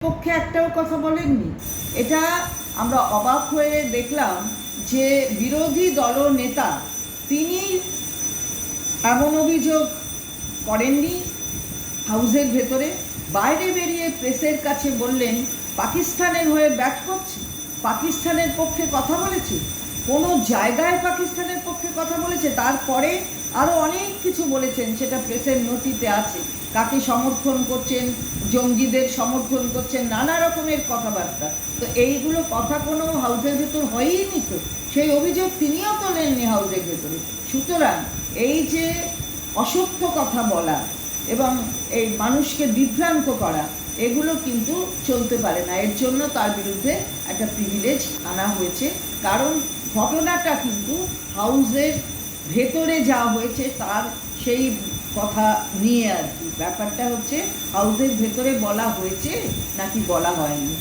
পক্ষে একটাও কথা বলেননি। এটা আমরা অবাক হয়ে দেখলাম যে বিরোধী দলনেতা তিনি এমন অভিযোগ করেননি হাউসের ভেতরে, বাইরে বেরিয়ে প্রেসের কাছে বললেন পাকিস্তানের হয়ে ব্যাট করছে, পাকিস্তানের পক্ষে কথা বলেছে, কোনো জায়গায় পাকিস্তানের পক্ষে কথা বলেছে। তারপরে আরও অনেক কিছু বলেছেন, সেটা প্রেসের নথিতে আছে। কাকে সমর্থন করছেন, জঙ্গিদের সমর্থন করছেন, নানা রকমের কথাবার্তা। তো এইগুলো কথা কোনো হাউসের ভেতর হয়ইনি, তো সেই অভিযোগ তিনিও তোলেননি হাউসের ভেতরে। সুতরাং এই যে অসত্য কথা বলা এবং এই মানুষকে বিভ্রান্ত করা, এগুলো কিন্তু চলতে পারে না। এর জন্য তার বিরুদ্ধে একটা প্রিভিলেজ আনা হয়েছে। কারণ ঘটনাটা কিন্তু হাউসের ভেতরে যা হয়েছে তার সেই কথা নিয়ে আর কি। ব্যাপারটা হচ্ছে হাউসের ভেতরে বলা হয়েছে নাকি বলা হয়নি।